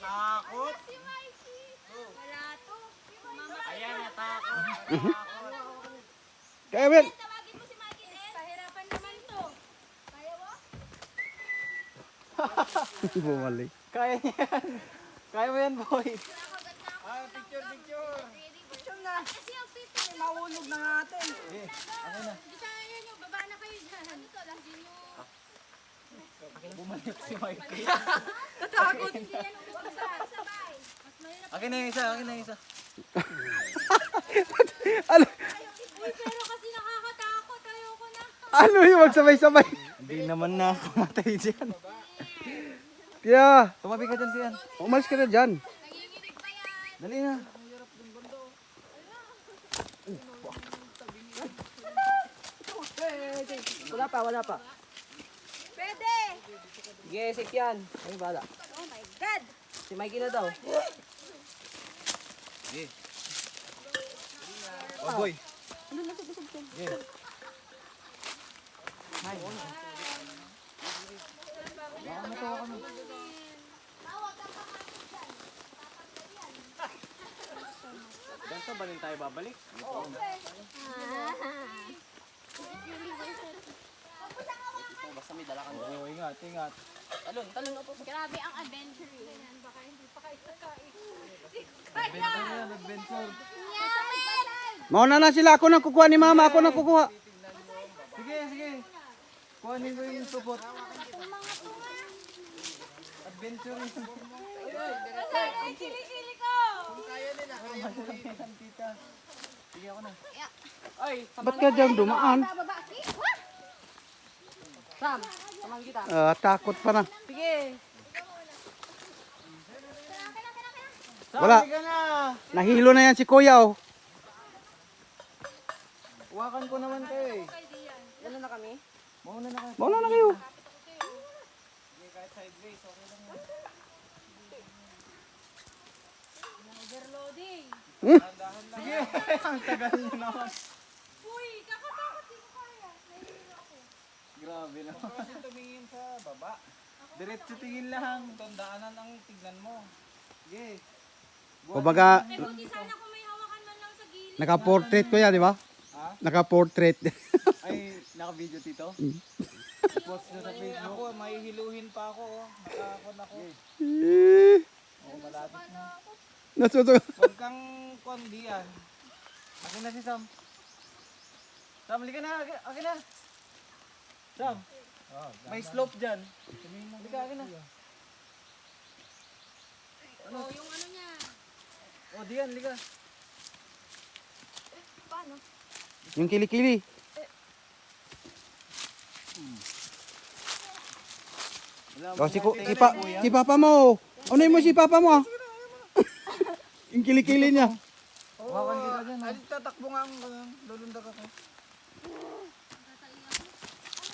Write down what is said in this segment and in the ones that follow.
Natakot. Si Mikey. Wala to. Ayan, natakot. Kaya Ben. Tawagin mo si Mikey eh. Pahirapan naman to. Kaya mo? Bumalik. Kaya yan. Kaya mo yan, boy. Nakagat na ako. Picture. Picture na. Kasi ang pito. Mahulog na natin. Ako na. Di kaya nyo. Baba na kayo dyan. Ito lang din nyo. Bumalik si Mikey. Tatakot. Hindi yan sabay. Mas mahirap. Akin na yung isa. Ano? Uy, pero kasi nakakatakot. Ayoko na. Ano yung magsabay-sabay? Hindi naman na kumatay dyan. Kaya, Tumabi ka dyan siyan. umalis ka na dyan. Nanginginig pa yan. Dali na. Wala pa. Pwede. Sige, sik yan. Ay, bala. Oh my God. Si Mikey na daw. Oh, boy. Ganito ba rin tayo babalik? Basta may dala ka na. Oo, ingat. Talon na po. Grabe ang adventure. Baka hindi pa kayo kakain. Adventure. Yummy! Mauna na sila. Ako nang kukuha ni mama. Ako nang kukuha. Sige. Kuhanin ko yung supot. Adventure yun. Ang kilikili ko! Tita. Sige ako na. Ay, Ba't ka dyan dumaan? Bababa. Sam, samahan kita. Takot pa na. Sige. Wala. Sabi ka na. Nahilo na yan si kuya oh. Huwakan ko naman kayo eh. Ano na kami? Mauna na kayo. Mauna na kayo. Kahit sideways, okay lang yan. Overloading. Sige, ang tagal nyo naman. Uy, kakatakot din ko kaya. Nahihilo ako. Grabe naman. Kasi tumingin sa baba. Diretso tingin lang. Tandaanan ang tignan mo. Sige. Kumbaga, Eh, buti sana kung may hawakan man lang sa gilid. naka-portrait ko yan, di ba? Ha? Naka-portrait. Ay, naka-video tito? Post nyo sa Facebook. Ako, mahihiluhin pa ako. Oh. Nakakon ako. Oh, malapit na. Nasusunod. Huwag kang kondiyan. Akin na si Sam. Sam, halika na. Akin na. Sam. May slope dyan. Halika, akin na. Oh, yung ano niya. O, diyan, halika. Paano? Yung kilikili. Oh, si papa mo. Ano mo si papa mo ah? Yung kilikili niya. Hawakan kita dyan. Ay, tatakbo nga ang lulundag ako.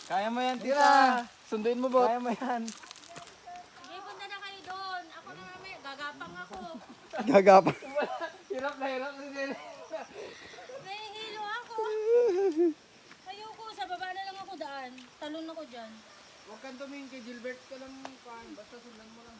Kaya mo yan, tita. Sunduin mo, bot. Kaya mo yan. Sige, punta na kayo doon. Ako na namin. Gagapang ako. Gagapa. Hirap na din. Nahihilo ako. Ayoko. Sa baba na lang ako daan. Talon ako dyan. Huwag kang tumingin kay Gilbert ka lang. Basta sundan mo lang.